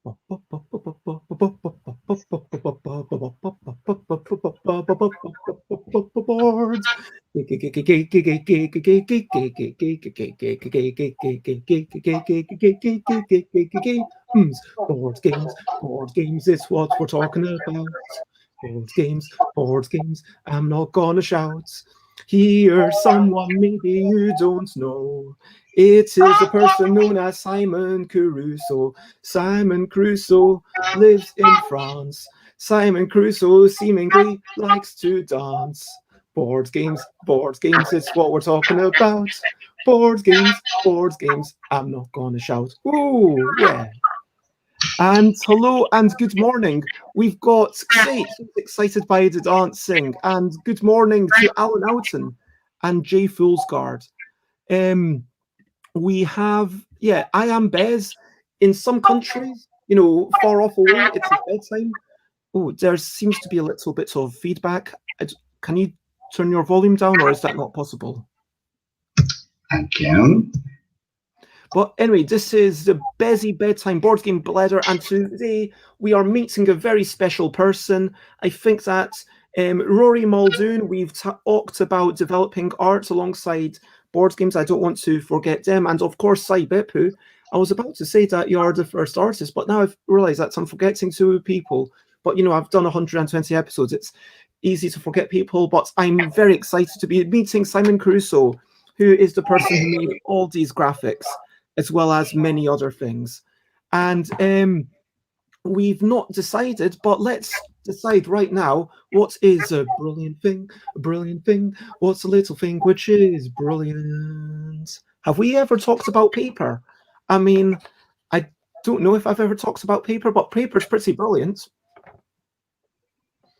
Boards. Board games, board games is what we're talking about. Board games, I'm not gonna shout. Here's someone maybe you don't know. It is a person known as Simon Caruso. Simon Crusoe lives in France. Simon Crusoe seemingly likes to dance. Board games, it's what we're talking about. Board games, I'm not gonna shout. Ooh, yeah. And hello and good morning. We've got Kate, who's excited by the dancing, and good morning to Alan Oughton and Jay Foolsguard. Um, we have, yeah, I am Bez. In some countries, far off away, it's bedtime. Oh, there seems to be a little bit of feedback. Can you turn your volume down, or is that not possible? I can. But anyway, this is the Bezzy Bedtime Board Game Bladder, and today we are meeting a very special person. I think that Rory Muldoon, we've talked about developing art alongside board games. I don't want to forget them. And of course, Sai Beppu. I was about to say that you are the first artist, but now I've realized that I'm forgetting two people. But, I've done 120 episodes. It's easy to forget people, but I'm very excited to be meeting Simon Caruso, who is the person who made all these graphics, as well as many other things. And we've not decided, but let's decide right now, what is a brilliant thing? A brilliant thing? What's a little thing which is brilliant? Have we ever talked about paper? I mean, I don't know if I've ever talked about paper, but paper's pretty brilliant.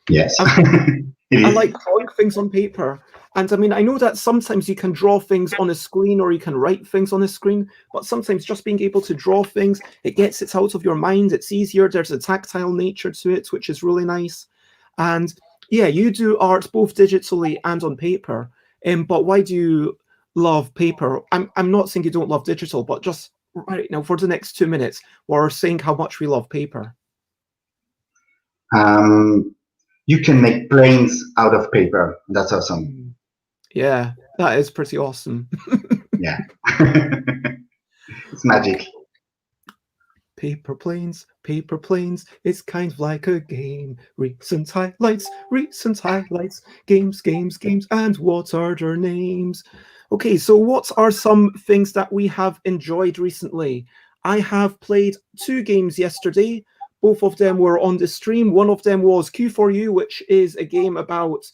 Yes. I like drawing things on paper. And I mean, I know that sometimes you can draw things on a screen or you can write things on a screen, but sometimes just being able to draw things, it gets it out of your mind. It's easier. There's a tactile nature to it, which is really nice. And yeah, you do art both digitally and on paper. But why do you love paper? I'm not saying you don't love digital, but just right now for the next 2 minutes, we're saying how much we love paper. You can make planes out of paper. That's awesome. Yeah, that is pretty awesome. Yeah. It's magic. Paper planes, it's kind of like a game. Recent highlights, games, and what are their names? Okay, so what are some things that we have enjoyed recently? I have played 2 games yesterday. Both of them were on the stream. One of them was Q4U, which is a game about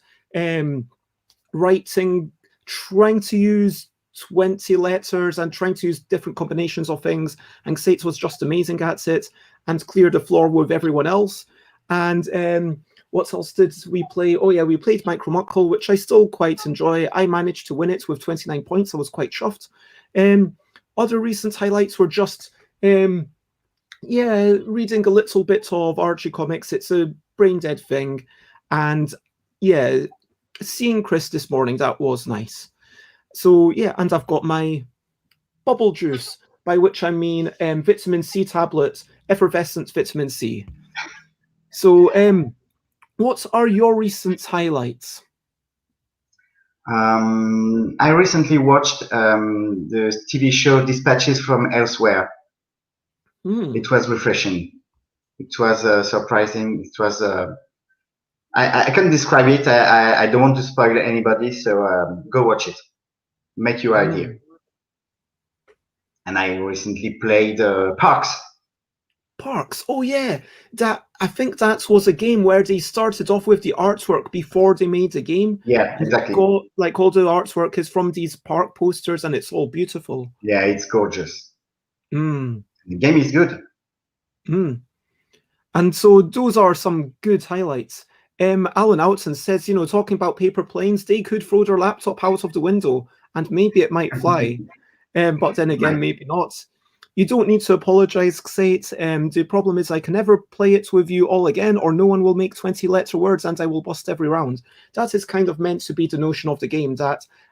writing, trying to use 20 letters and trying to use different combinations of things. And Sates was just amazing at it and cleared the floor with everyone else. And what else did we play? Oh yeah, we played Micro, which I still quite enjoy. I managed to win it with 29 points. I was quite chuffed. Other recent highlights were just reading a little bit of Archie comics. It's a brain dead thing. And yeah, seeing Chris this morning, that was nice. So yeah, and I've got my bubble juice, by which I mean vitamin C tablets, effervescent vitamin C. So what are your recent highlights? I recently watched the TV show Dispatches from Elsewhere. It was refreshing. It was surprising. It was I can't describe it. I don't want to spoil anybody, so go watch it. Make your idea. And I recently played Parks. Parks. Oh yeah, I think that was a game where they started off with the artwork before they made the game. Yeah, exactly. All the artwork is from these park posters, and it's all beautiful. Yeah, it's gorgeous. The game is good. And so those are some good highlights. Alan Oughton says, talking about paper planes, they could throw their laptop out of the window and maybe it might fly. But then again, maybe not. You don't need to apologize, Xate. The problem is I can never play it with you all again, or no one will make 20-letter words and I will bust every round. That is kind of meant to be the notion of the game.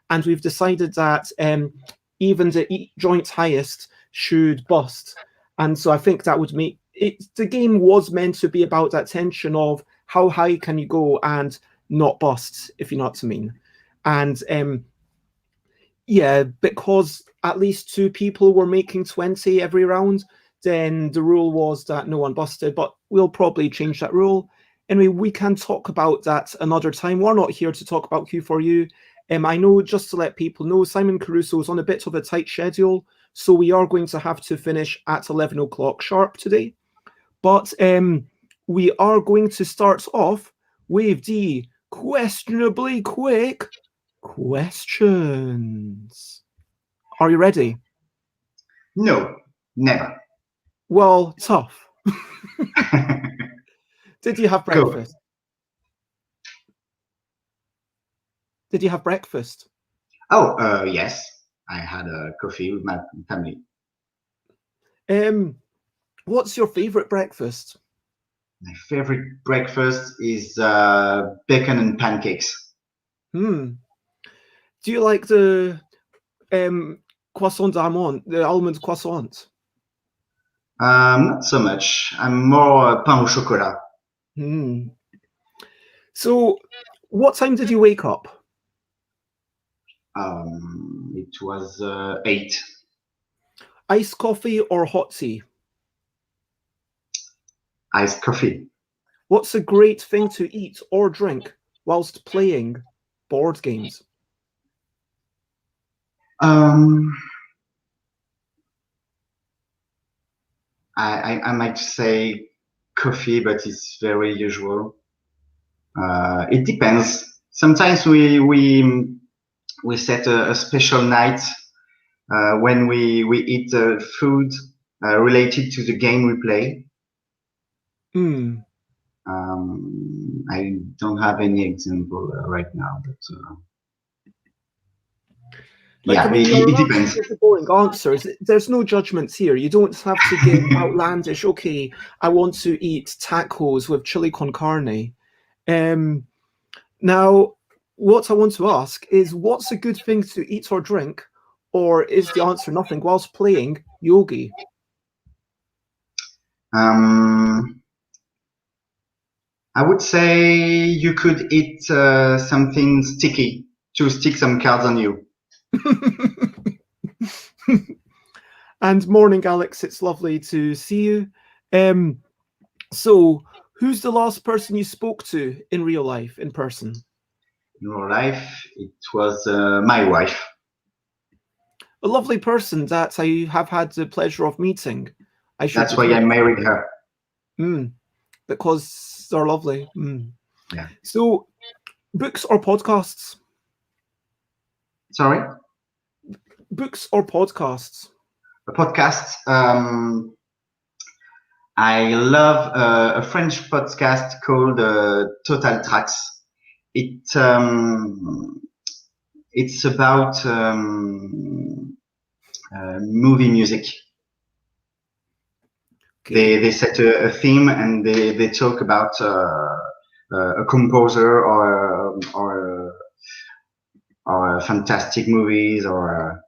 And we've decided that even the joint highest should bust. And so I think that would make the game was meant to be about that tension of how high can you go and not bust, if you know what I mean. And yeah, because at least 2 people were making 20 every round, then the rule was that no one busted, but we'll probably change that rule. Anyway, we can talk about that another time. We're not here to talk about Q4U. I know, just to let people know, Simon Caruso is on a bit of a tight schedule, so we are going to have to finish at 11 o'clock sharp today. But we are going to start off with the questionably quick questions. Are you ready? No, never. Well, tough. Did you have breakfast? Go. Did you have breakfast? Oh, yes. I had a coffee with my family. What's your favorite breakfast? My favorite breakfast is bacon and pancakes. Do you like the croissant d'almond, the almond croissant? Not so much. I'm more pain au chocolat. So, what time did you wake up? It was 8. Iced coffee or hot tea? Iced coffee. What's a great thing to eat or drink whilst playing board games? I might say coffee, but it's very usual. It depends. Sometimes we set a special night when we eat food related to the game we play. I don't have any example right now, but like, yeah, I mean, it depends. The boring answers. There's no judgments here. You don't have to give outlandish. Okay, I want to eat tacos with chili con carne. Now, what I want to ask is, what's a good thing to eat or drink, or is the answer nothing whilst playing Yogi? I would say you could eat something sticky to stick some cards on you. And morning, Alex. It's lovely to see you. So, who's the last person you spoke to in real life, in person? In real life, it was my wife. A lovely person that I have had the pleasure of meeting. That's why I married her. Because they're lovely. Yeah. So, books or podcasts? Sorry? Books or podcasts? A podcast. I love a French podcast called Total Tracks. It's about movie music. Okay. They set a theme and they talk about a composer or fantastic movies or.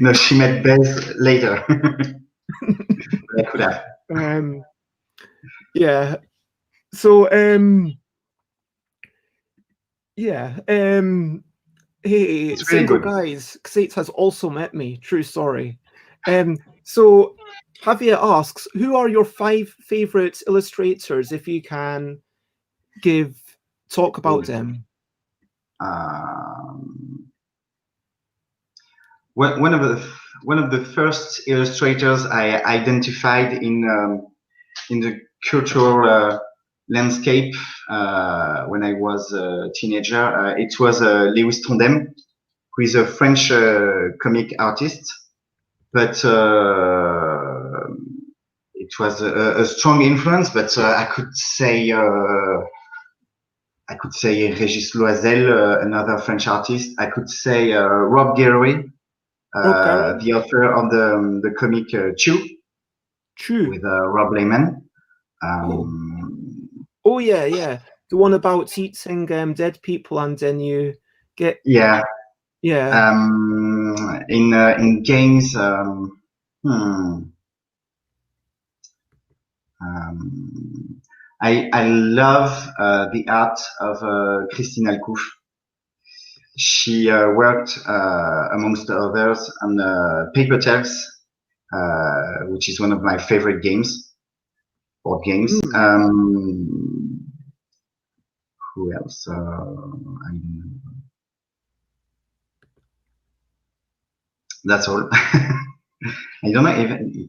No, she met Bez later. I could have. Yeah. So yeah. Hey, single guys, Xate has also met me. True story. So Javier asks, who are your 5 favorite illustrators, if you can talk about them? One of the first illustrators I identified in the cultural landscape when I was a teenager, it was Lewis Trondheim, who is a French comic artist, but it was a strong influence. But I could say Régis Loisel, another French artist. I could say Rob Guillory, the author of the comic Chew with Rob Layman. Oh yeah, the one about eating dead people and then you get in games. I love the art of Christine Alcouche. She worked, amongst others, on Paper Tales, which is one of my favorite games, board games. Who else? I don't know. That's all. I don't know if it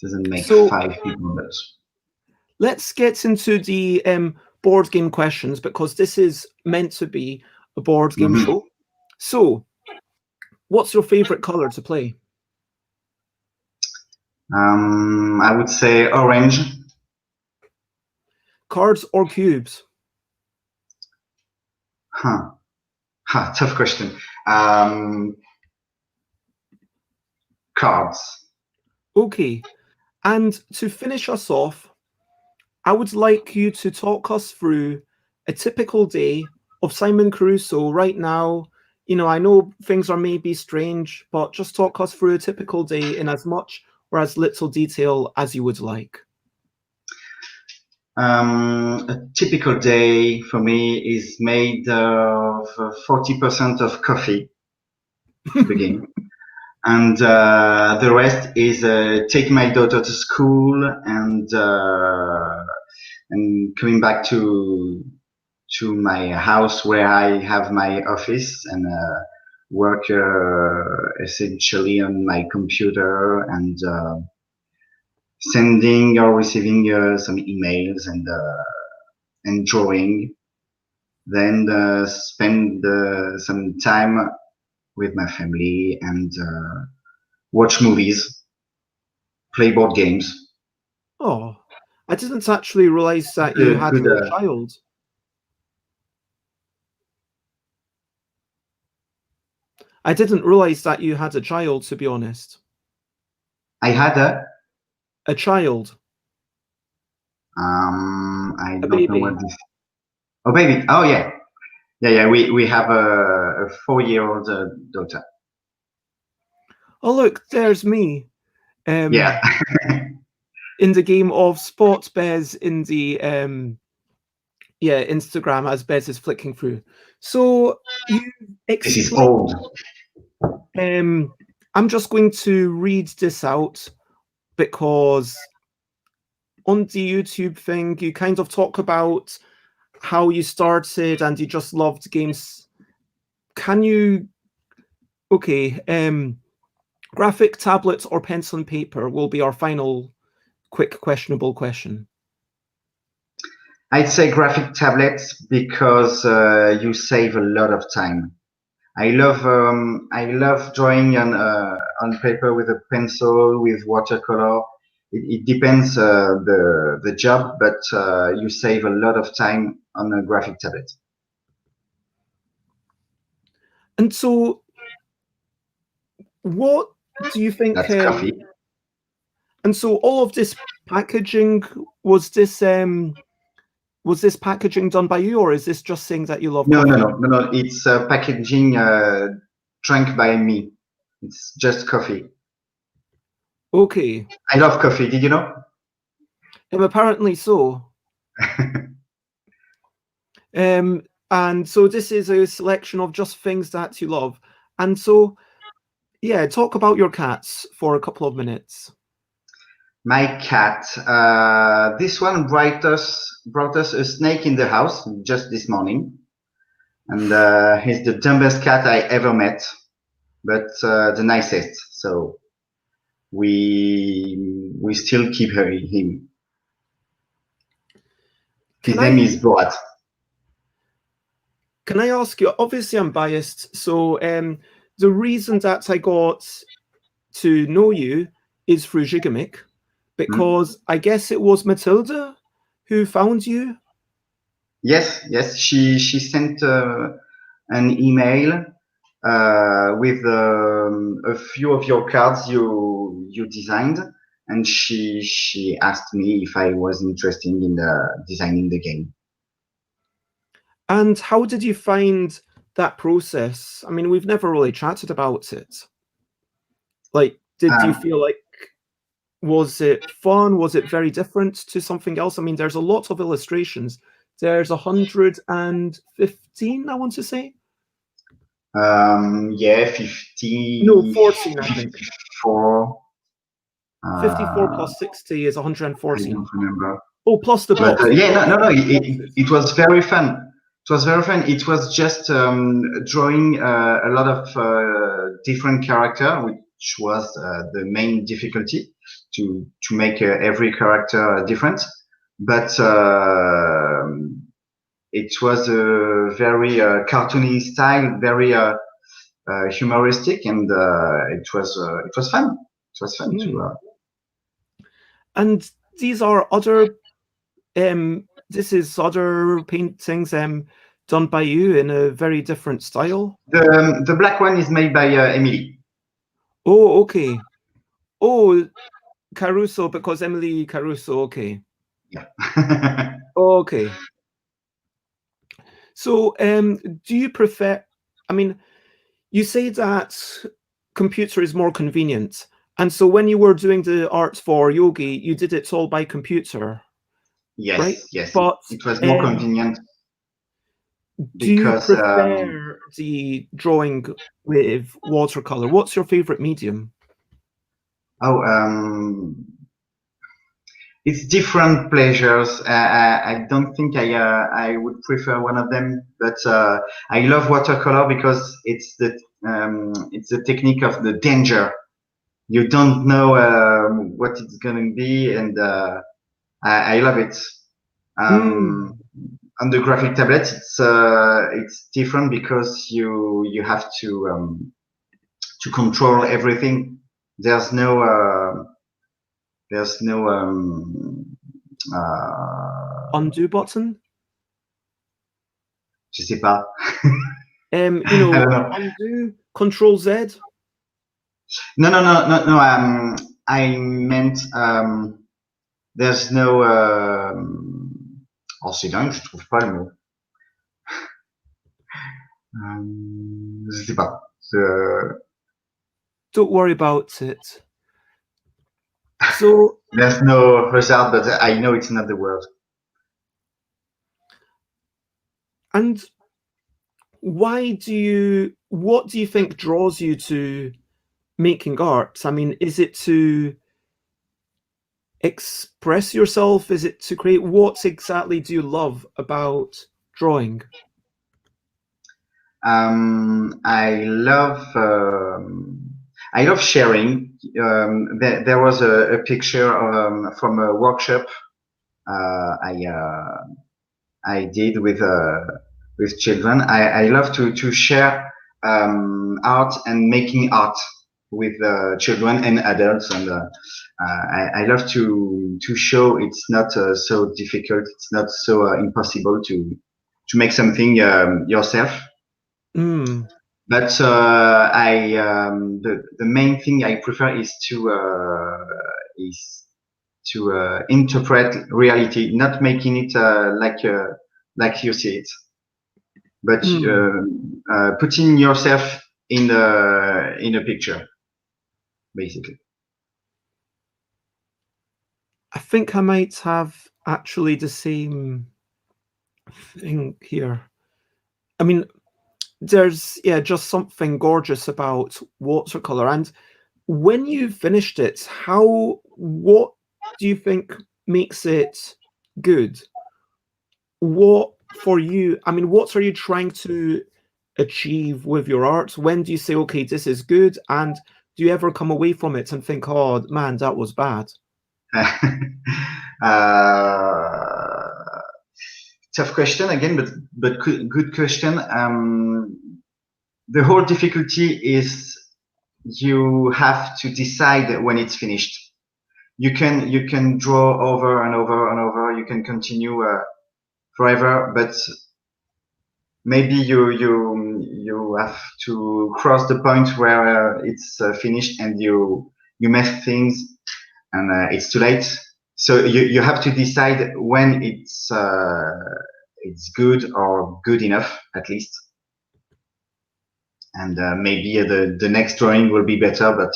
doesn't make 5 people, but let's get into the board game questions, because this is meant to be a board game show. So, what's your favorite color to play? I would say orange. Cards or cubes? Tough question. Cards. Okay. And to finish us off, I would like you to talk us through a typical day of Simon Caruso right now. You know, I know things are maybe strange, but just talk us through a typical day in as much or as little detail as you would like. A typical day for me is made of 40% of coffee to begin. And the rest is taking my daughter to school and coming back to my house where I have my office and work essentially on my computer and sending or receiving some emails and drawing. Then spend some time with my family and watch movies, play board games. Oh, I didn't actually realize that you had a child. I didn't realize that you had a child, to be honest. I had a child. I don't know what this. Oh, baby. Oh, yeah. Yeah. We have a 4-year-old daughter. Oh, look, there's me. Yeah. In the game of Spot Bez in the Instagram as Bez is flicking through. So you This is old. I'm just going to read this out because on the YouTube thing you kind of talk about how you started and you just loved games. Can you graphic, tablet, or pencil and paper will be our final quick questionable question. I'd say graphic tablets because you save a lot of time. I love drawing on paper with a pencil, with watercolor. It depends the job, but you save a lot of time on a graphic tablet. And so, what do you think? That's coffee. And so, all of this packaging was this packaging done by you, or is this just saying that you love coffee? No. It's packaging drank by me. It's just coffee. Okay. I love coffee. Did you know? Apparently so. And so this is a selection of just things that you love. And so, yeah, talk about your cats for a couple of minutes. My cat. This one brought us a snake in the house just this morning, and he's the dumbest cat I ever met, but the nicest. So we still keep him. His name is Boat. Can I ask you? Obviously, I'm biased. So the reason that I got to know you is through Gigamic, because I guess it was Matilda who found you. Yes. She sent an email with a few of your cards you designed, and she asked me if I was interested in designing the game. And how did you find that process? I mean, we've never really chatted about it. Like, did you feel like Was it fun? Was it very different to something else? I mean, there's a lot of illustrations. There's 115, I want to say. Yeah, 50. No, 14, I think. 54. 54 plus 60 is I 114. don't remember. Oh, plus the But box. yeah, no, it was very fun. It was very fun. It was just drawing a lot of different character, which was the main difficulty to make every character different. But it was a very cartoony style, very humoristic, and it was fun. It was fun to. And these are other. This is other paintings done by you in a very different style. The black one is made by Emile. Oh, okay. Oh, Caruso, because Emile Caruso. Okay. Yeah. Okay. So, do you prefer? I mean, you say that computer is more convenient, and so when you were doing the art for Yogi, you did it all by computer. Yes, right? yes. But it was more convenient. Do you prefer the drawing with watercolor? What's your favorite medium? Oh, it's different pleasures. I don't think I would prefer one of them, but I love watercolor because it's the technique of the danger. You don't know what it's going to be, and I love it. On the graphic tablet, it's different because you have to control everything. There's no undo button. Je sais pas. You know, undo, Control Z. No. I meant there's no. Oh, c'est dingue, je trouve pas le mot. Je sais pas. Don't worry about it. So there's no result, but I know it's not the word. And what do you think draws you to making art? I mean, is it to express yourself? Is it to create? What exactly do you love about drawing? I love sharing. There was a picture from a workshop I did with children. I love to share art and making art with children and adults, and I love to show it's not so difficult. It's not so impossible to make something yourself. But the main thing I prefer is to interpret reality, not making it like you see it, but putting yourself in a picture, basically. I think I might have actually the same thing here. I mean, there's just something gorgeous about watercolor. And when you finished it, what do you think makes it good? What for you? I mean, what are you trying to achieve with your art? When do you say, okay, this is good? And do you ever come away from it and think, oh man, that was bad? Tough question again, but good question. The whole difficulty is you have to decide when it's finished. You can draw over and over and over. You can continue forever, but maybe you have to cross the point where it's finished and you mess things and it's too late. So you have to decide when it's good or good enough, at least. And maybe the next drawing will be better, but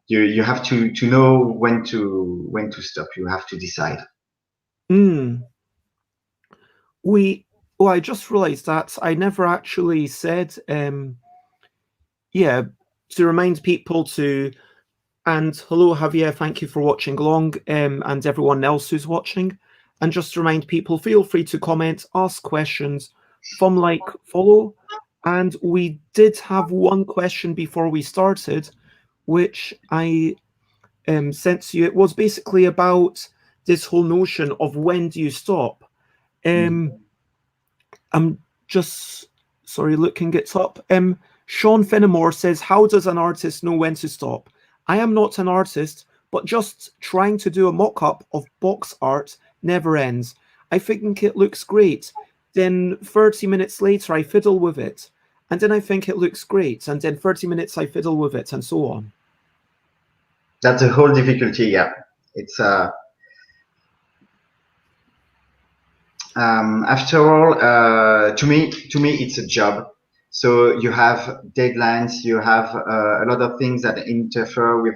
You have to know when to stop. You have to decide. I just realized that I never actually said, to remind people to, and hello, Javier, thank you for watching along, and everyone else who's watching. And just to remind people, feel free to comment, ask questions, like, follow. And we did have one question before we started, which I sent to you. It was basically about this whole notion of when do you stop. I'm just looking it up. Sean Fenimore says, how does an artist know when to stop? I am not an artist, but just trying to do a mock-up of box art never ends. I think it looks great. Then 30 minutes later, I fiddle with it. And then I think it looks great. And then 30 minutes, I fiddle with it, and so on. That's the whole difficulty, yeah. It's after all, to me, it's a job. So you have deadlines, you have a lot of things that interfere with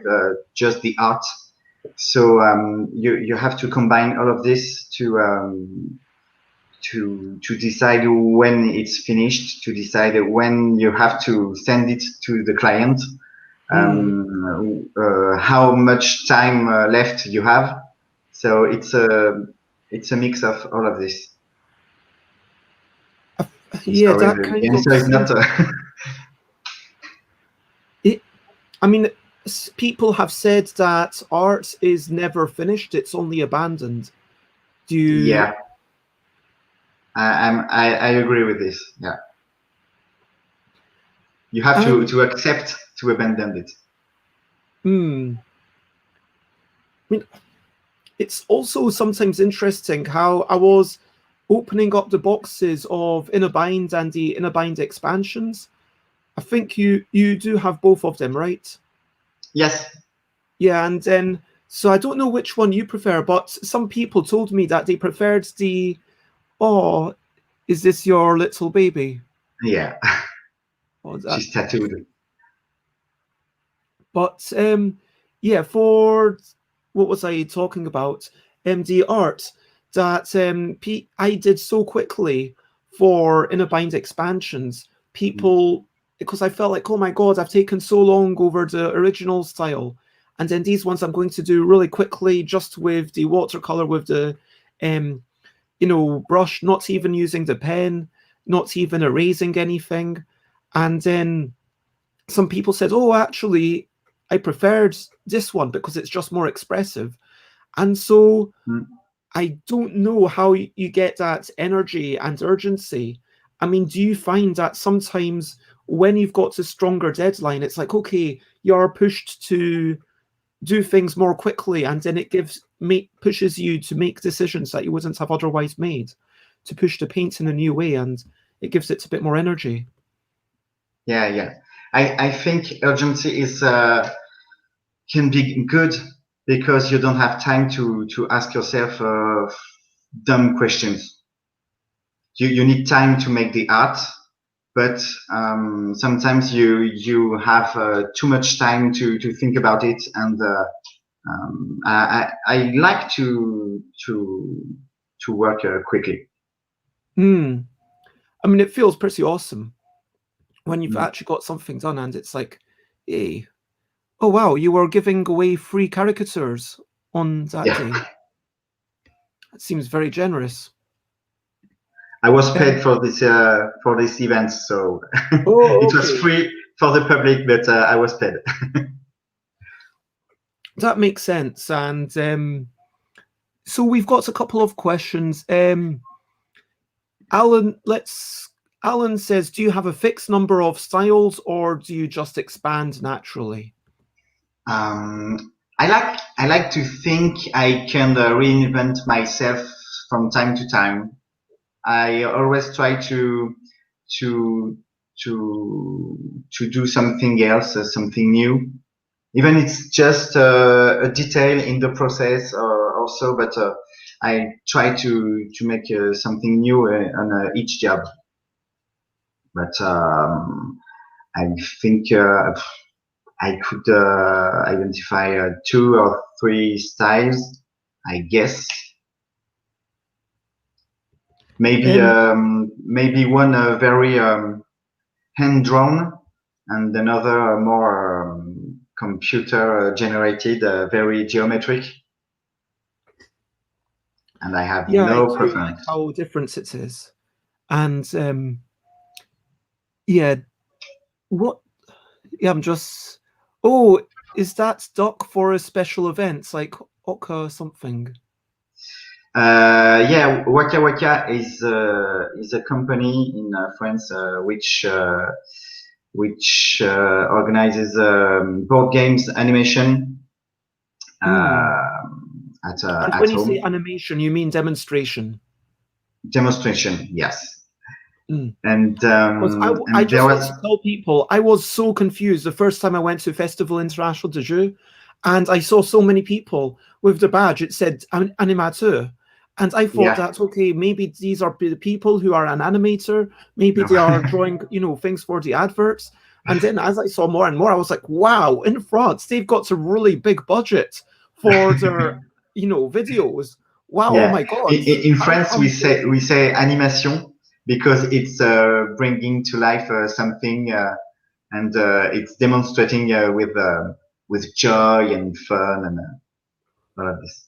just the art. So you have to combine all of this to decide when it's finished, to decide when you have to send it to the client, how much time left you have. So it's a mix of all of this. Yeah, sorry, that the kind answer of is not. I mean, people have said that art is never finished; it's only abandoned. Do you? Yeah, I agree with this. Yeah, you have to accept to abandon it. I mean, it's also sometimes interesting how I was opening up the boxes of Inner Bind and the Inner Bind expansions. I think you do have both of them, right? Yes. Yeah, and then so I don't know which one you prefer, but some people told me that they preferred the. Oh, is this your little baby? Yeah. Oh, She's tattooed. But yeah, for what was I talking about? The art that I did so quickly for Inner Bind expansions. People, because I felt like, oh my god, I've taken so long over the original style, and then these ones I'm going to do really quickly, just with the watercolor, with the brush, not even using the pen, not even erasing anything, and then some people said, oh, actually, I preferred this one because it's just more expressive. And so I don't know how you get that energy and urgency. I mean, do you find that sometimes when you've got a stronger deadline, it's like, okay, you're pushed to do things more quickly, and then it pushes you to make decisions that you wouldn't have otherwise made, to push the paint in a new way, and it gives it a bit more energy. Yeah. I think urgency is can be good because you don't have time to ask yourself dumb questions. You need time to make the art, but sometimes you have too much time to think about it, and I like to work quickly. I mean, it feels pretty awesome when you've actually got something done, and it's like, hey, oh wow, you were giving away free caricatures on that day. That seems very generous. I was paid for this event, so it was okay. free for the public, but I was paid. That makes sense. And so we've got a couple of questions. Alan says, do you have a fixed number of styles, or do you just expand naturally? I like to think I can reinvent myself from time to time. I always try to do something else, something new, even it's just a detail in the process or so. But I try to make something new on each job. But I think I could identify 2 or 3 styles, I guess. Maybe maybe one very hand-drawn, and another more computer generated, very geometric. And I have no I do like preference. how different it is. And yeah, what? Yeah, I'm just. Oh, is that doc for a special events like Oka something? Yeah, Waka Waka is a company in France which organizes board games animation And at when you say home. animation, you mean demonstration? Demonstration, yes. Mm. And I there just want was, to tell people I was so confused the first time I went to Festival International de Jeux, and I saw so many people with the badge. It said animateur, and I thought yeah. that's okay. Maybe these are the people who are an animator. Maybe No. they are drawing, things for the adverts. And then as I saw more and more, I was like, wow! In France, they've got a really big budget for their, videos. Wow! Oh Yeah. my God! In How France, come we say animation because it's bringing to life something, and it's demonstrating with joy and fun and all of this.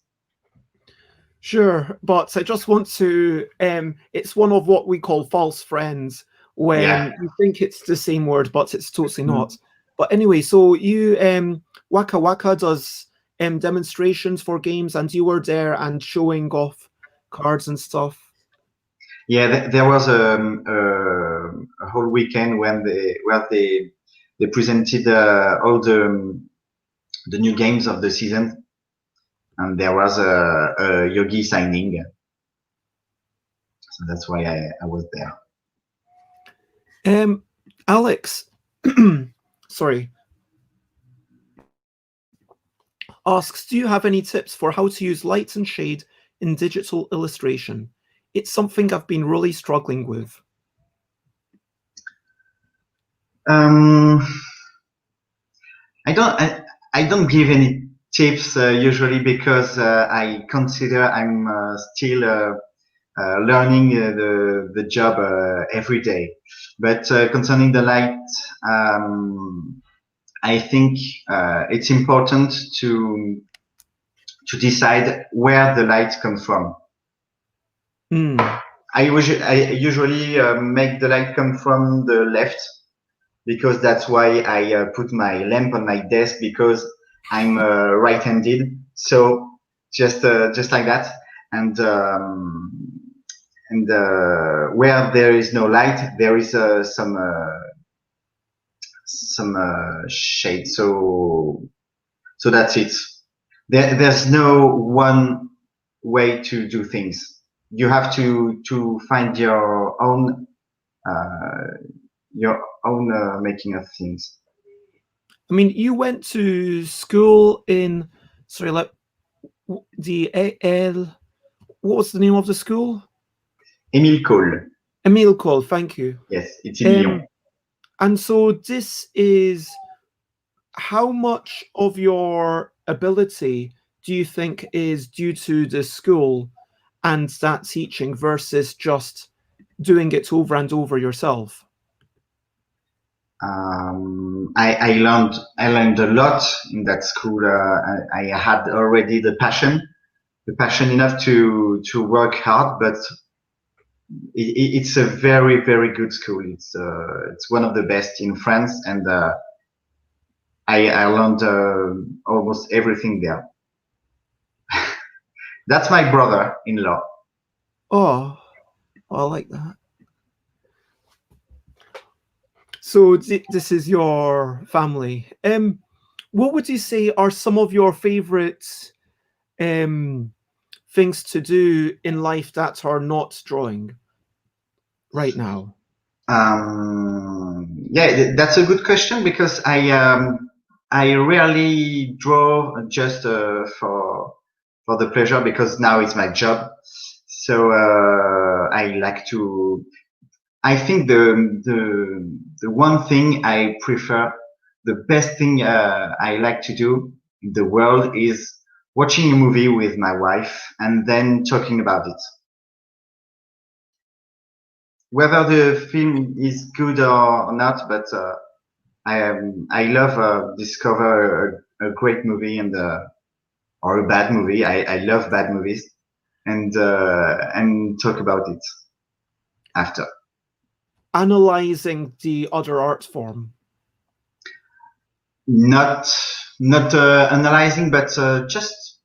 Sure, but I just want to. It's one of what we call false friends Yeah. when you think it's the same word, but it's totally Mm. not. But anyway, so you Waka Waka does demonstrations for games, and you were there and showing off cards and stuff. Yeah, there was a whole weekend when they presented all the new games of the season, and there was a Yogi signing, so that's why I was there. Alex, sorry, asks, do you have any tips for how to use light and shade in digital illustration? It's something I've been really struggling with. Um, I don't give any tips usually because I consider I'm still learning the job every day. But concerning the light, I think it's important to decide where the light comes from. Mm. I usually make the light come from the left because that's why I put my lamp on my desk because I'm right-handed. So just like that, and where there is no light, there is some shade. So that's it. There's no one way to do things. You have to find your own making of things. I mean, you went to school in, sorry, like the L. What was the name of the school? Emile Cohl. Emile Cohl, thank you. Yes, it's in Lyon. And so this is how much of your ability do you think is due to the school and that teaching versus just doing it over and over yourself? I learned a lot in that school. I had already the passion enough to work hard, but it's a very, very good school. It's one of the best in France, and I learned almost everything there. That's my brother-in-law. Oh, I like that. So this is your family. What would you say are some of your favorite things to do in life that are not drawing right now? Yeah, that's a good question because I rarely draw just for the pleasure because now it's my job. So I like to. I think the one thing I prefer the best thing I like to do in the world is watching a movie with my wife and then talking about it. Whether the film is good or not, but I love discover a great movie and or a bad movie. I love bad movies and talk about it after. Analyzing the other art form. Not analyzing, but just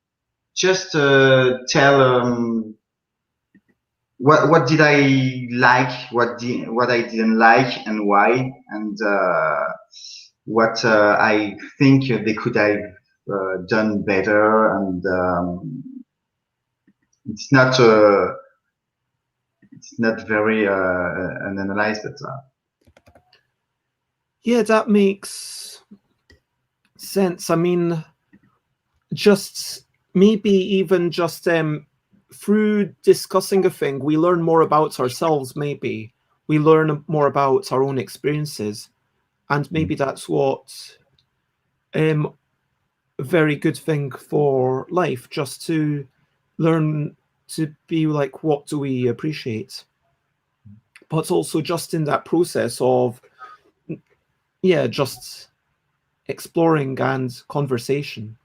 tell what did I like, what I didn't like, and why, and what I think they could have done better, and it's not very an analyze, but yeah, that makes sense. I mean, just maybe even just through discussing a thing, we learn more about ourselves. Maybe we learn more about our own experiences, and maybe that's what a very good thing for life, just to learn to be like, what do we appreciate? But also just in that process of, yeah, just exploring and conversation.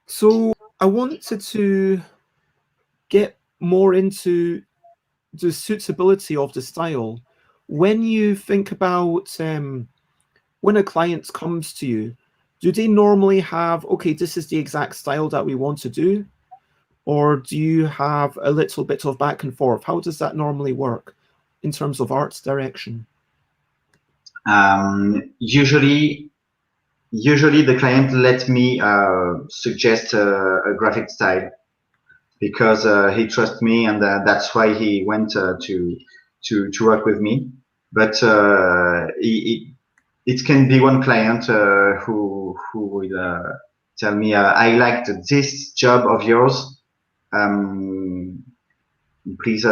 So I wanted to get more into the suitability of the style. When you think about when a client comes to you, do they normally have, okay, this is the exact style that we want to do? Or do you have a little bit of back and forth? How does that normally work in terms of arts direction? Usually the client let me suggest a graphic style because he trusts me, and that's why he went to work with me. But it can be one client who will tell me, I liked this job of yours. Please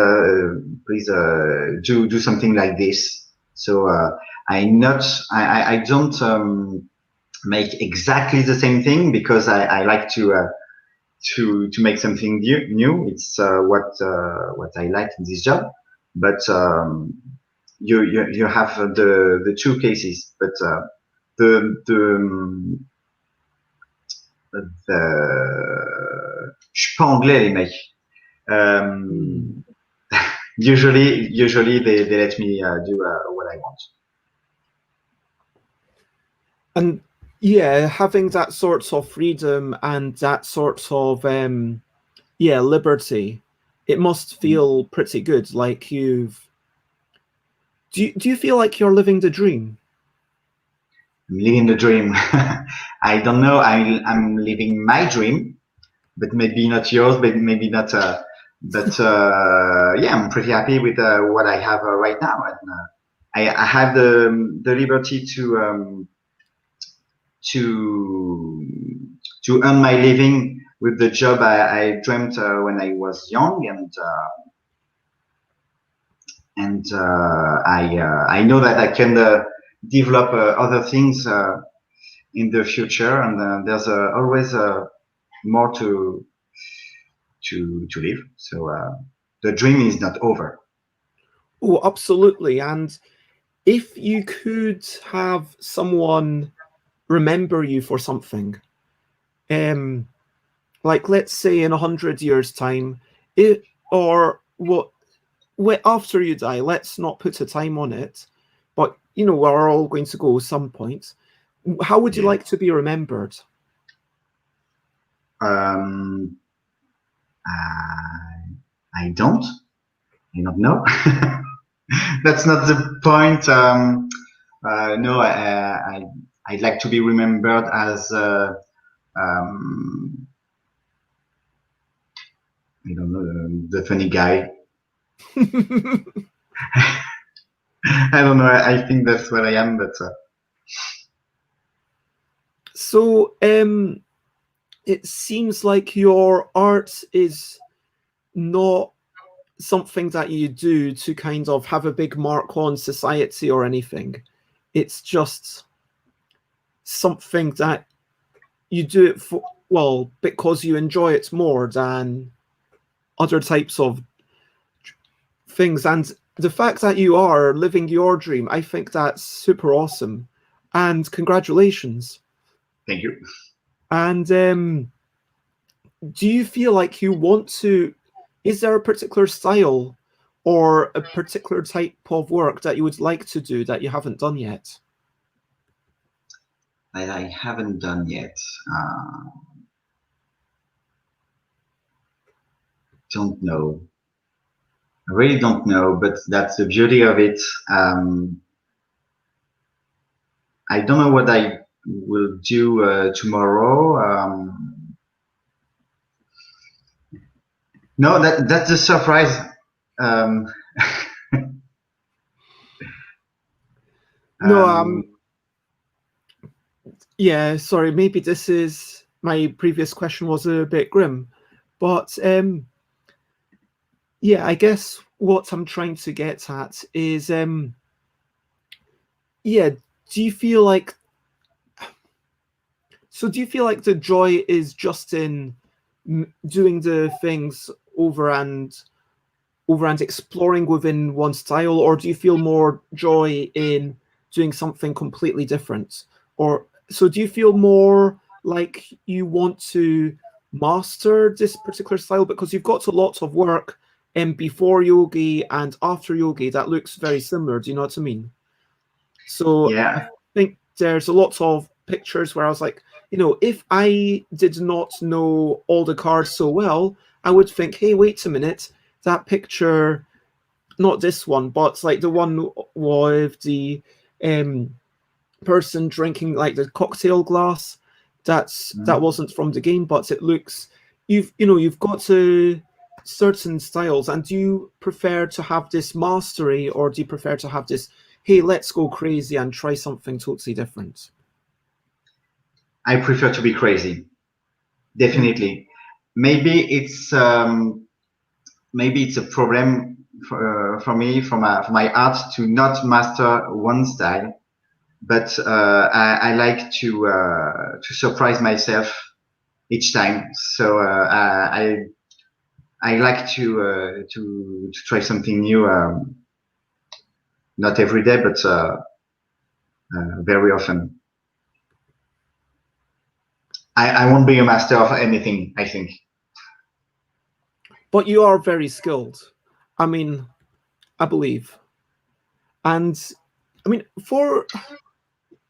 do something like this. So I don't make exactly the same thing because I like to make something new. It's what I like in this job. But you have the two cases. But the je suis pas anglais les mecs. Usually they let me do what I want. And yeah, having that sort of freedom and that sort of liberty, it must feel pretty good. Like you've do you feel like you're living the dream? I'm living the dream. I don't know. I'm living my dream, but maybe not yours, but maybe not. But yeah, I'm pretty happy with what I have right now, and I have the liberty to earn my living with the job I dreamt when I was young, and I know that I can develop other things in the future, and there's always more to live. So the dream is not over. Oh, absolutely. And if you could have someone remember you for something, like let's say in 100 years' time, or after you die, let's not put a time on it, but we're all going to go some point. How would you like to be remembered? I don't know. That's not the point. No, I'd like to be remembered as I don't know, the funny guy. I don't know. I think that's what I am, but. So, it seems like your art is not something that you do to kind of have a big mark on society or anything. It's just something that you do it for, well, because you enjoy it more than other types of things. And the fact that you are living your dream, I think that's super awesome. And congratulations. Thank you. And do you feel like you want to, is there a particular style or a particular type of work that you would like to do that you haven't done yet? That I haven't done yet. Don't know. I really don't know, but that's the beauty of it. I don't know what I will do tomorrow. No, that's a surprise. No, yeah, sorry, maybe this is, my previous question was a bit grim, but yeah, I guess what I'm trying to get at is, yeah, do you feel like, so do you feel like the joy is just in doing the things over and exploring within one style, or do you feel more joy in doing something completely different? Or so do you feel more like you want to master this particular style because you've got a lot of work before Yogi and after Yogi that looks very similar? Do you know what I mean? So yeah. I think there's a lot of pictures where I was like, you know, if I did not know all the cards so well, I would think, hey, wait a minute, that picture, not this one, but like the one with the person drinking like the cocktail glass, that wasn't from the game, but it looks, you've got to certain styles. And do you prefer to have this mastery, or do you prefer to have this, hey, let's go crazy and try something totally different? I prefer to be crazy, definitely. Maybe it's a problem for me, for my art, to not master one style, but I like to surprise myself each time. So I like to try something new, not every day, but very often. I won't be a master of anything, I think. But you are very skilled. I mean, I believe. And I mean, for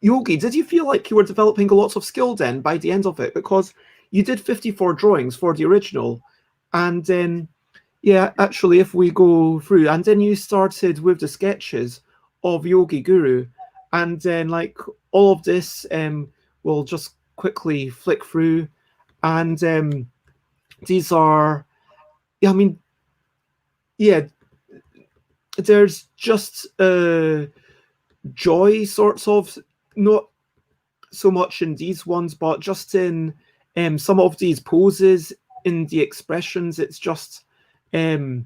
Yogi, did you feel like you were developing a lot of skill then by the end of it? Because you did 54 drawings for the original. And then, yeah, actually, if we go through, and then you started with the sketches of Yogi Guru. And then, like, all of this, we'll just quickly flick through. And these are, yeah, I mean, yeah, there's just joy, sorts of, not so much in these ones, but just in some of these poses, in the expressions. It's just, I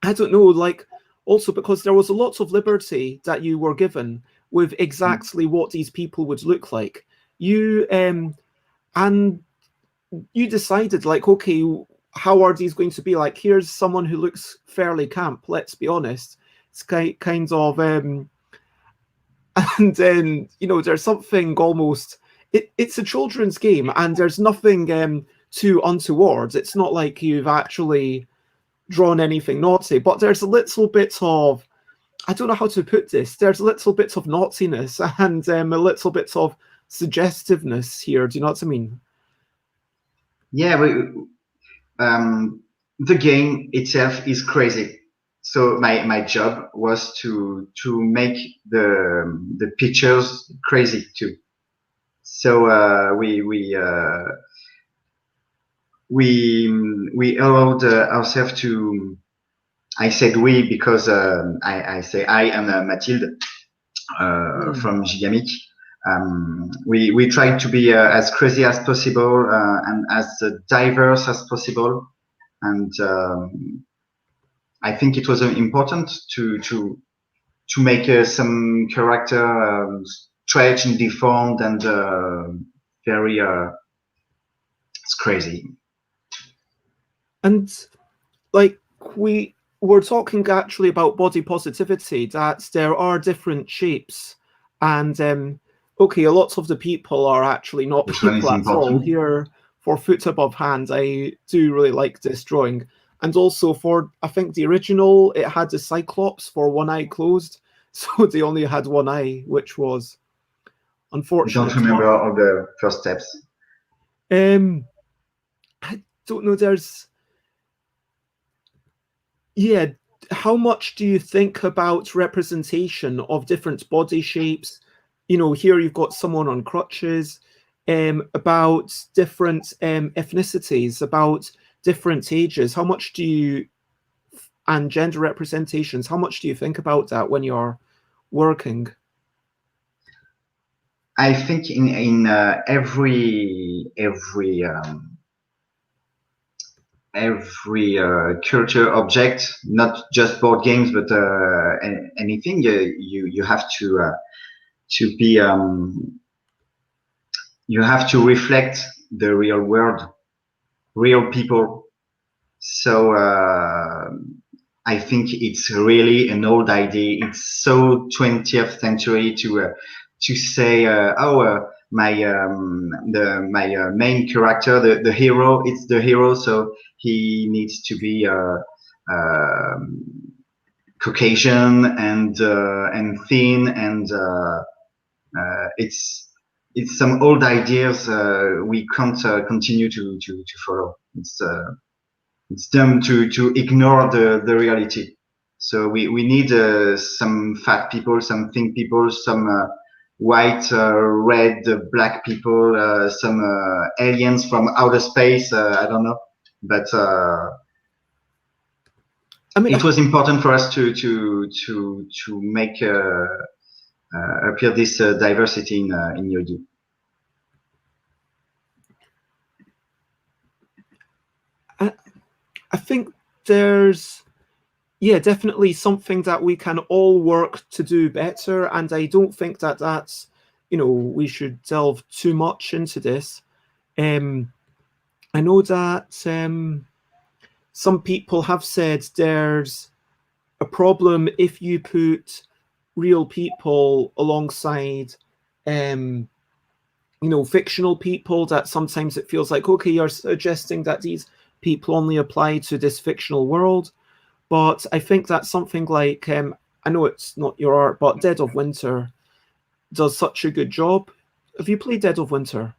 don't know, like, also because there was a lot of liberty that you were given with exactly what these people would look like. You and you decided, like, okay, how are these going to be? Like, here's someone who looks fairly camp, let's be honest. It's kind of and then, you know, there's something almost, it's a children's game, and there's nothing too untoward. It's not like you've actually drawn anything naughty, but there's a little bit of, I don't know how to put this, there's a little bit of naughtiness and a little bit of suggestiveness here. Do you know what I mean? Yeah, the game itself is crazy. So my job was to make the pictures crazy too. So we allowed ourselves to. I said we because I say I am Mathilde from Gigamic. We tried to be as crazy as possible and as diverse as possible, and I think it was important to make some character stretched and deformed and very it's crazy. And like we were talking actually about body positivity, that there are different shapes, and okay, a lot of the people are actually not This one is people at all. important. Here for Foot Above Hand, I do really like this drawing. And also for, I think the original, it had the Cyclops for one eye closed, so they only had one eye, which was unfortunate. I don't remember all the first steps. I don't know, there's, yeah, how much do you think about representation of different body shapes? You know, here you've got someone on crutches, about different ethnicities, about different ages. How much do you, and gender representations, how much do you think about that when you're working? I think in every culture object, not just board games, but anything, you have to be you have to reflect the real world, real people. So I think it's really an old idea. It's so 20th century to say, my main character, the hero, it's the hero, so he needs to be Caucasian and thin, and it's some old ideas we can't continue to follow. It's dumb to ignore the reality. So we need some fat people, some thin people, some white, red, black people, some aliens from outer space. I don't know, but I mean, it was important for us to make appear this diversity in Yogi. I think there's, yeah, definitely something that we can all work to do better. And I don't think that that's, you know, we should delve too much into this. I know that some people have said there's a problem if you put real people alongside, you know, fictional people, that sometimes it feels like, okay, you're suggesting that these people only apply to this fictional world. But I think that something like, I know it's not your art, but Dead of Winter does such a good job. Have you played Dead of Winter?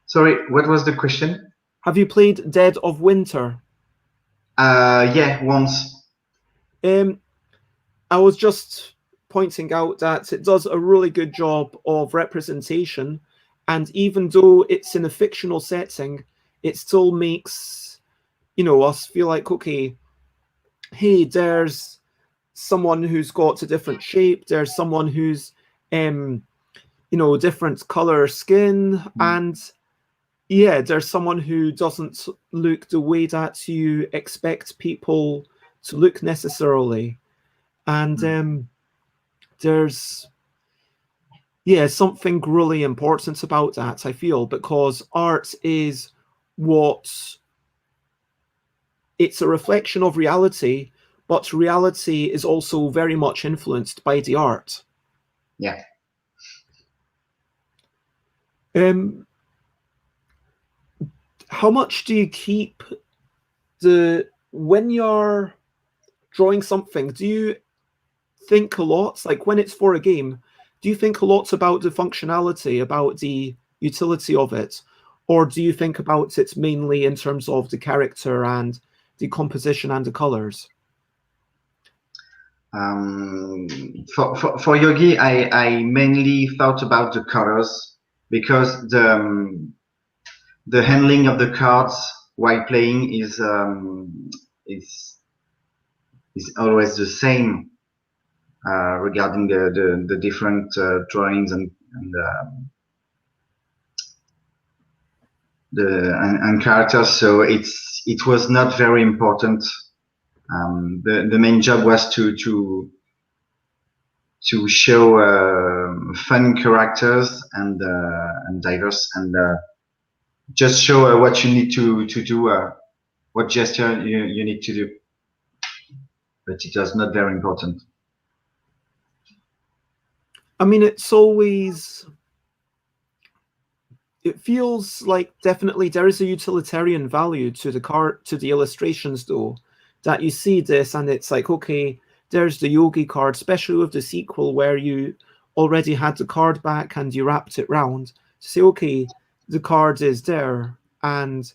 Sorry, what was the question? Have you played Dead of Winter? Yeah, once. I was just pointing out that it does a really good job of representation, and even though it's in a fictional setting, it still makes, you know, us feel like, okay, hey, there's someone who's got a different shape, there's someone who's you know, different color skin, and yeah, there's someone who doesn't look the way that you expect people to look necessarily. And there's, yeah, something really important about that, I feel, because art is what, it's a reflection of reality, but reality is also very much influenced by the art. Yeah. How much do you keep when you're drawing something, do you think a lot, like when it's for a game, do you think a lot about the functionality, about the utility of it? Or do you think about it mainly in terms of the character and the composition and the colors? For Yogi, I mainly thought about the colors, because the handling of the cards while playing is always the same regarding the different drawings and characters. So it's it was not very important. The main job was to show fun characters and diverse, and just show what you need to do, what gesture you need to do. But it was not very important. I mean, it's always, it feels like definitely there is a utilitarian value to the illustrations, though, that you see this and it's like, okay, there's the Yogi card, especially with the sequel where you already had the card back and you wrapped it round to say, okay, the card is there, and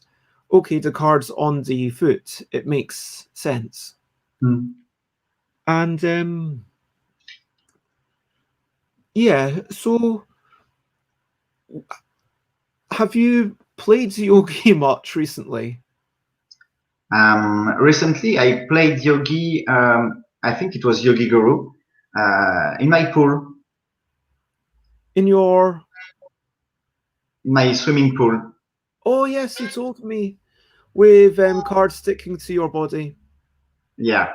okay, the card's on the foot. It makes sense. And yeah, so have you played Yogi much recently? Recently, I played Yogi. I think it was Yogi Guru in my pool. In my swimming pool. Oh yes, you told me, with cards sticking to your body. Yeah.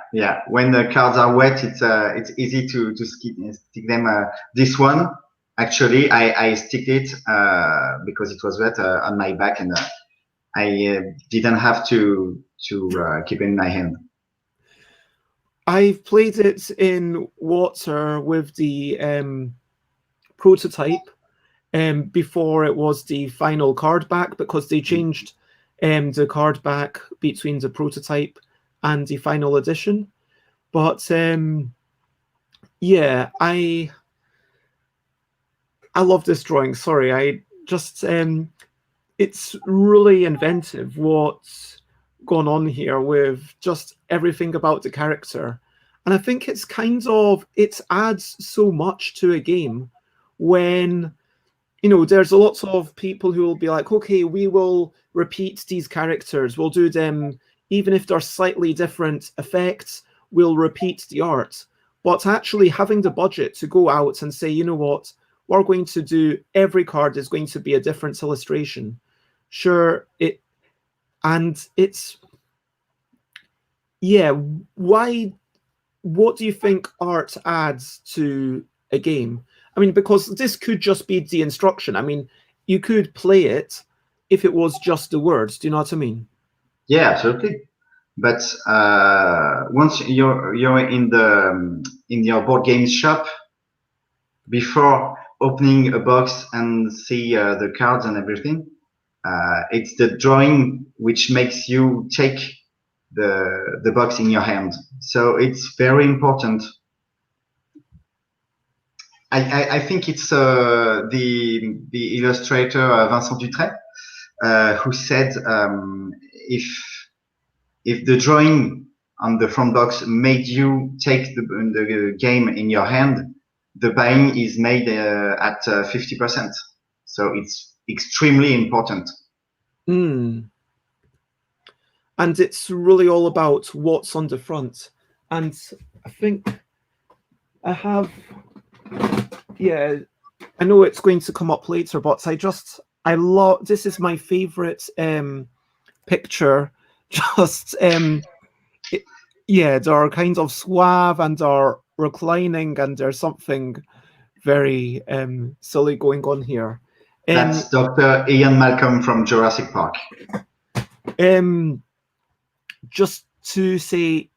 When the cards are wet, it's easy to stick them. This one, actually, I stick it because it was wet on my back, and I didn't have to keep it in my hand. I've played it in water with the prototype before it was the final card back, because they changed the card back between the prototype and the final edition. But yeah, I love this drawing. Sorry, I just it's really inventive what's gone on here with just everything about the character. And I think it's kind of, it adds so much to a game when, you know, there's a lot of people who will be like, okay, we will repeat these characters. We'll do them, even if they're slightly different effects, we'll repeat the art. But actually having the budget to go out and say, you know what, we're going to do, every card is going to be a different illustration. Sure, it's, yeah, why, what do you think art adds to a game? I mean, because this could just be the instruction. I mean, you could play it if it was just the words. Do you know what I mean? Yeah, absolutely. But once you're in your board games shop, before opening a box and see the cards and everything, it's the drawing which makes you take the box in your hand. So it's very important. I think it's the illustrator Vincent Dutray who said if the drawing on the front box made you take the game in your hand, the buying is made at 50%. So it's extremely important. And it's really all about what's on the front. And I think I have, yeah, I know it's going to come up later, but I love, this is my favorite picture. Just yeah, they're kind of suave and they're reclining, and there's something very silly going on here. That's Dr. Ian Malcolm from Jurassic Park. Just to say,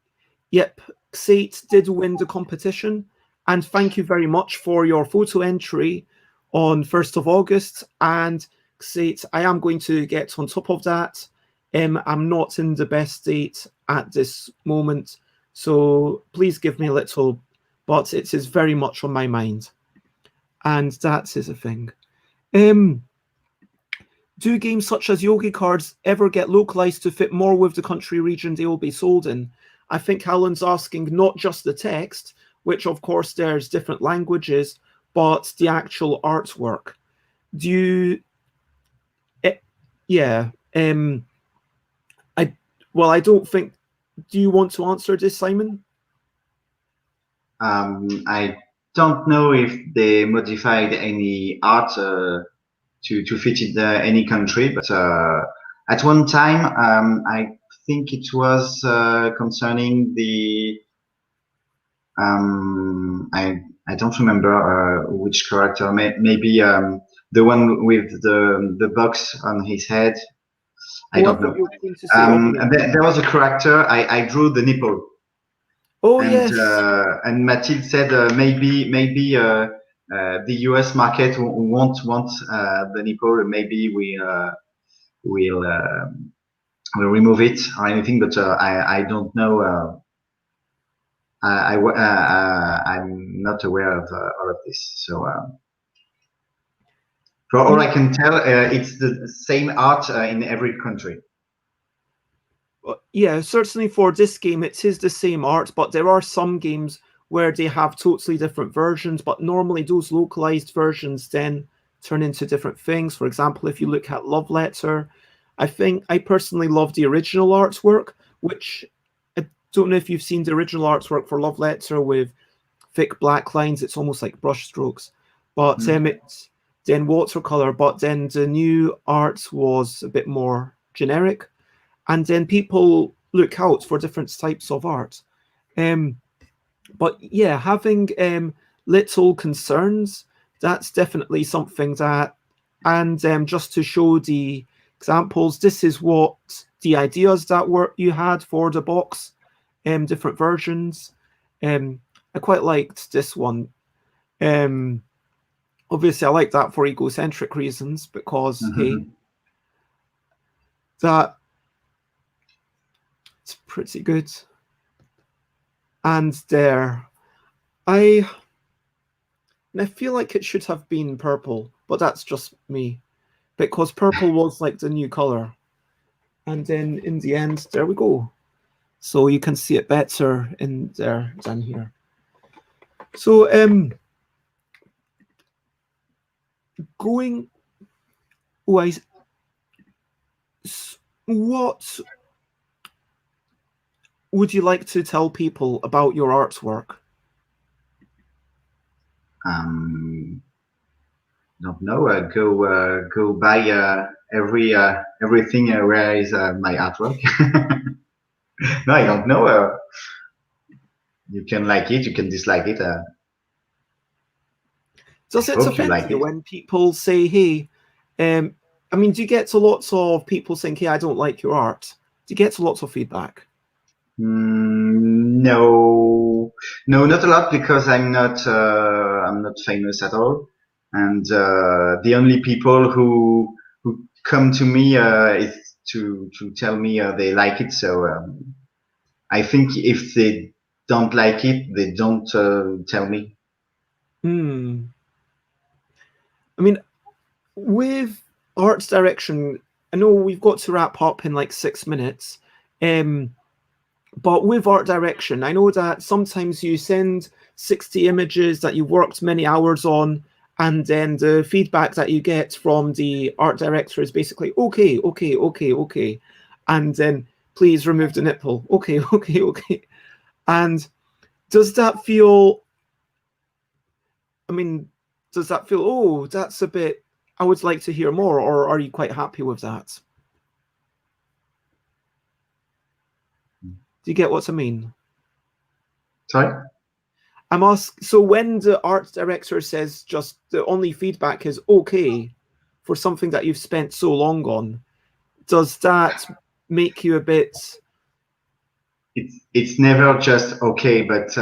yep, Xate did win the competition, and thank you very much for your photo entry on 1st of August. And Xate, I am going to get on top of that. I'm not in the best state at this moment, so please give me a little, but it is very much on my mind. And that is a thing. Do games such as Yogi cards ever get localized to fit more with the country region they will be sold in? I think Alan's asking not just the text, which of course there's different languages, but the actual artwork. Do you... yeah. I don't think... Do you want to answer this, Simon? I don't know if they modified any art to fit in any country, but At one time, I think it was concerning the I don't remember which character. Maybe the one with the box on his head. I Oh, I don't thought know. you were going to say Obi-Wan. And there was a character. I drew the nipple, Oh, yes. and Mathilde said maybe the US market won't want the nipple. Maybe we'll we'll remove it or anything. But I don't know. I'm not aware of all of this. So for all I can tell, it's the same art in every country. Yeah, certainly for this game, it is the same art, but there are some games where they have totally different versions, but normally those localized versions then turn into different things. For example, if you look at Love Letter, I personally love the original artwork, which I don't know if you've seen the original artwork for Love Letter with thick black lines. It's almost like brush strokes, but it's then watercolor, but then the new art was a bit more generic. And then people look out for different types of art. But yeah, having little concerns, that's definitely something that, and just to show the examples, this is what the ideas that were you had for the box, different versions. I quite liked this one. Obviously, I like that for egocentric reasons because, hey, that it's pretty good. And there, I feel like it should have been purple, but that's just me, because purple was like the new color. And then in the end, there we go. So you can see it better in there than here. So going, what would you like to tell people about your artwork? Don't know. Go buy everything. Where is my artwork? No, I don't know. You can like it. You can dislike it. Does it Hope you offend like you it. when people say, "Hey"? I mean, do you get to lots of people saying, "Hey, I don't like your art"? Do you get to lots of feedback? No, not a lot because I'm not famous at all, and the only people who come to me is to tell me they like it. So I think if they don't like it, they don't tell me. I mean, with art direction, I know we've got to wrap up in like 6 minutes. But with art direction, I know that sometimes you send 60 images that you worked many hours on, and then the feedback that you get from the art director is basically, okay, okay, okay, okay. And then please remove the nipple. Okay, okay, okay. And does that feel, I mean, does that feel, oh, that's a bit, I would like to hear more, or are you quite happy with that? Do you get what I mean? Sorry? I'm asked, so when the art director says just the only feedback is okay for something that you've spent so long on, does that make you a bit? It's never just okay, but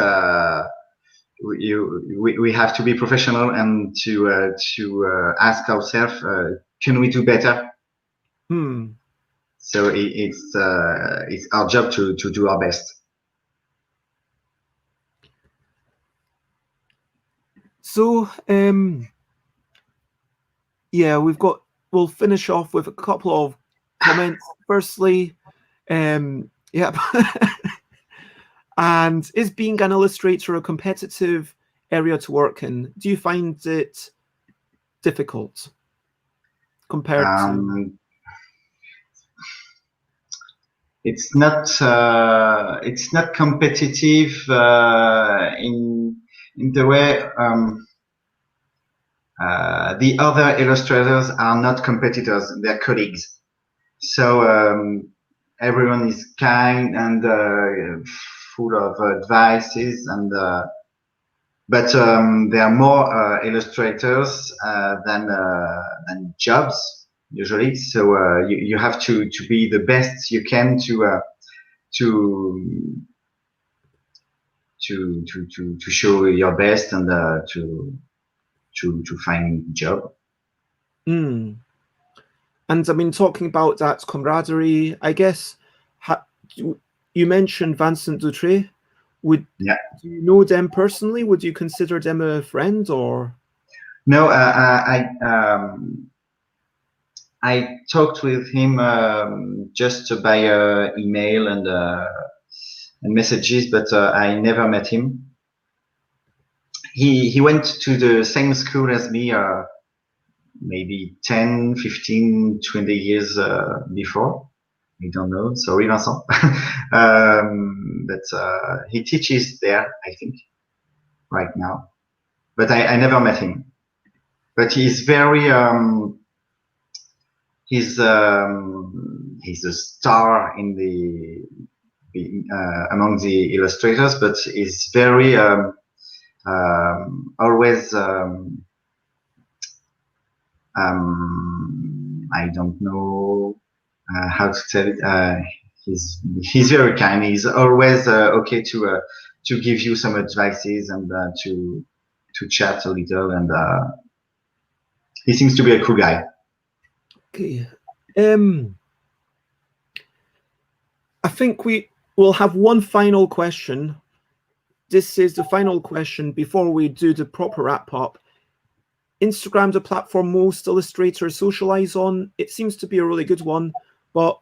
we have to be professional and to ask ourselves, can we do better? So it's our job to do our best. So yeah, we'll finish off with a couple of comments. Firstly, yeah. And is being an illustrator a competitive area to work in? Do you find it difficult compared to? It's not competitive in the way the other illustrators are not competitors; they're colleagues. So everyone is kind and full of advices, and but there are more illustrators than jobs usually. So you have to be the best you can to show your best and to find a job. And I mean, talking about that camaraderie, I guess you mentioned Vincent Dutré. Do you know them personally? Would you consider them a friend or? No, I talked with him just by email and messages, but I never met him. He went to the same school as me, maybe 10, 15, 20 years before. I don't know. Sorry, Vincent. But he teaches there, I think, right now. But I never met him. But he's very he's a star in the among the illustrators, but he's very always I don't know how to tell it. He's very kind. He's always okay to give you some advices and to chat a little, and he seems to be a cool guy. Okay. I think we will have one final question. This is the final question before we do the proper wrap up. Instagram, the platform most illustrators socialize on, it seems to be a really good one, but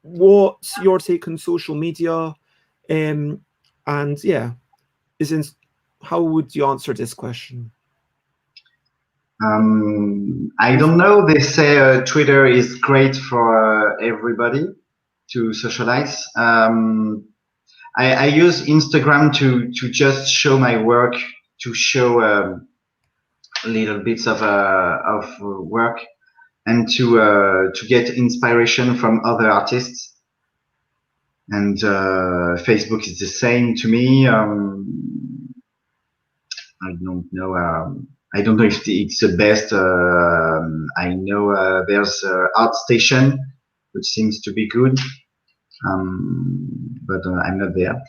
what's your take on social media? And yeah, how would you answer this question? I don't know. They say Twitter is great for everybody to socialize. I use Instagram to just show my work, to show little bits of work, and to get inspiration from other artists. And Facebook is the same to me. I don't know. I don't know if it's the best. I know there's ArtStation, which seems to be good, but I'm not there.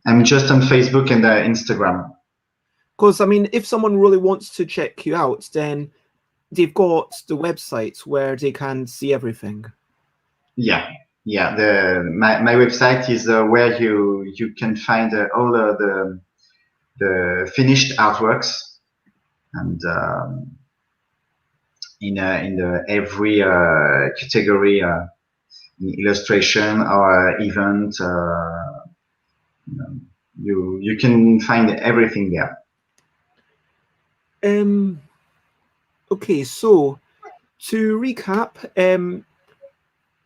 I'm just on Facebook and Instagram. Because I mean, if someone really wants to check you out, then they've got the websites where they can see everything. Yeah. My website is where you can find all the finished artworks, and in the every category, in illustration or event, you can find everything there. Okay, so to recap,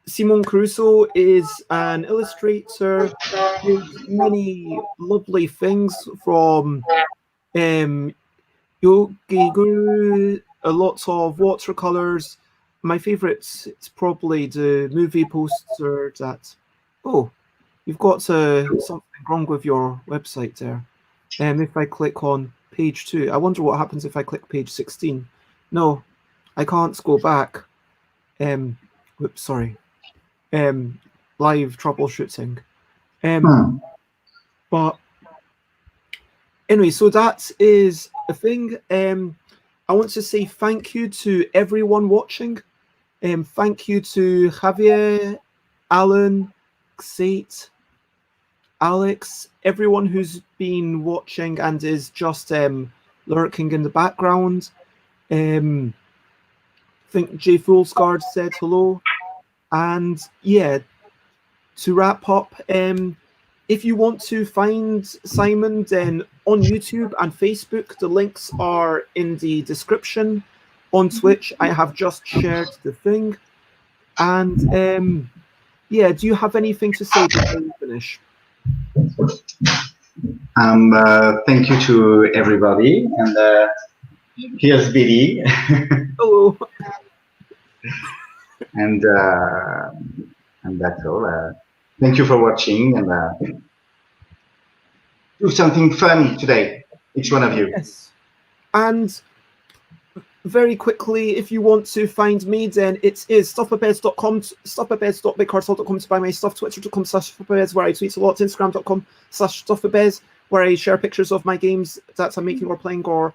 Simon Caruso is an illustrator with many lovely things, from Yogi Guru, lots of watercolors. My favourite is probably the movie poster that... Oh, you've got something wrong with your website there. If I click on page 2, I wonder what happens if I click page 16. No, I can't go back. Whoops, sorry. Live troubleshooting. But anyway, so that is a thing. I want to say thank you to everyone watching. Thank you to Javier, Alan, Xate, Alex, everyone who's been watching and is just lurking in the background. I think Jay Foolsguard said hello. And yeah, to wrap up, if you want to find Simon, then on YouTube and Facebook, the links are in the description. On Twitch, I have just shared the thing. And yeah, do you have anything to say before we finish? Thank you to everybody, and here's Billy. Hello. and that's all. Thank you for watching, and do something fun today, each one of you. Yes. And very quickly, if you want to find me, then it is stuffabeds.com, stuffabeds.bigcartel.com to buy my stuff, twitter.com/stuffabeds, where I tweet a lot, instagram.com/stuffabeds, where I share pictures of my games that I'm making or playing, or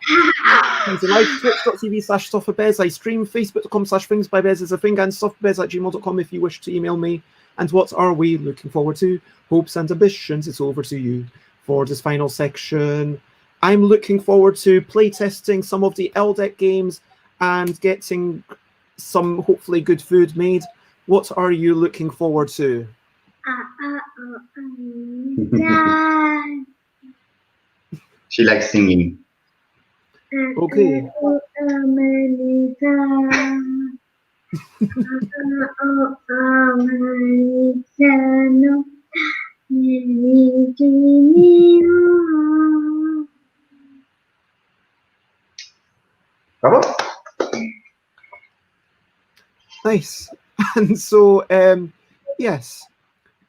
live, twitch.tv/stuffabeds. I stream, facebook.com/thingsbybeds is a thing, and stuffabeds@gmail.com if you wish to email me. And what are we looking forward to? Hopes and ambitions. It's over to you for this final section. I'm looking forward to playtesting some of the LDEC games and getting some hopefully good food made. What are you looking forward to? She likes singing. Okay. Bravo. Nice. And so, yes,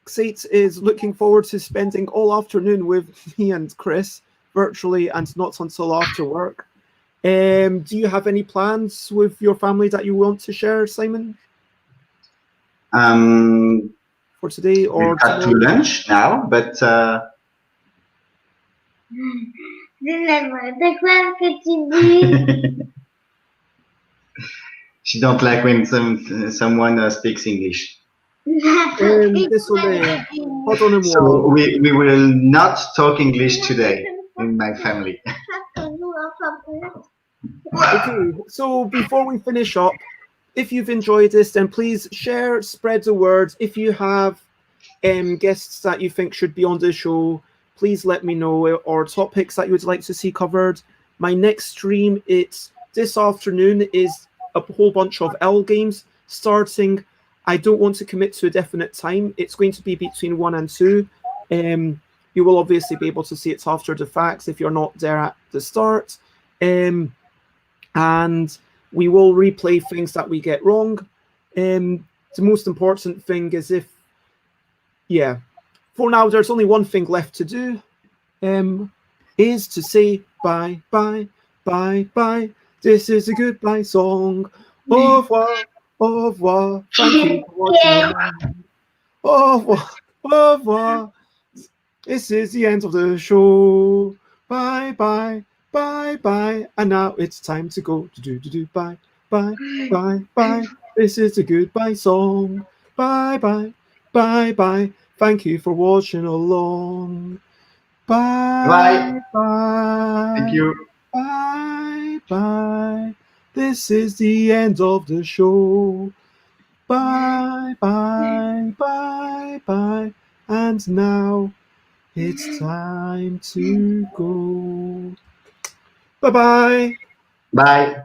Xate is looking forward to spending all afternoon with me and Chris virtually and not until after work. Do you have any plans with your family that you want to share, Simon? For today or got to lunch now, but she don't like when someone speaks English. Désolé. Pardonnez-moi. So we will not talk English today in my family. Okay, so before we finish up, if you've enjoyed this, then please share, spread the word. If you have guests that you think should be on the show, please let me know, or topics that you would like to see covered. My next stream, it's this afternoon, is a whole bunch of L games starting. I don't want to commit to a definite time. It's going to be between 1 and 2. You will obviously be able to see it after the facts if you're not there at the start. And we will replay things that we get wrong. The most important thing is for now, there's only one thing left to do, is to say bye, bye, bye, bye. This is a goodbye song. Au revoir, au revoir. Thank you for watching. Au revoir, au revoir. This is the end of the show. Bye, bye, bye, bye. And now it's time to go. Bye, bye, bye, bye. This is a goodbye song. Bye, bye, bye, bye. Thank you for watching along. Bye, Bye. bye. Thank you. Bye, bye. This is the end of the show. Bye, bye, bye, bye. And now it's time to go. Bye-bye. Bye.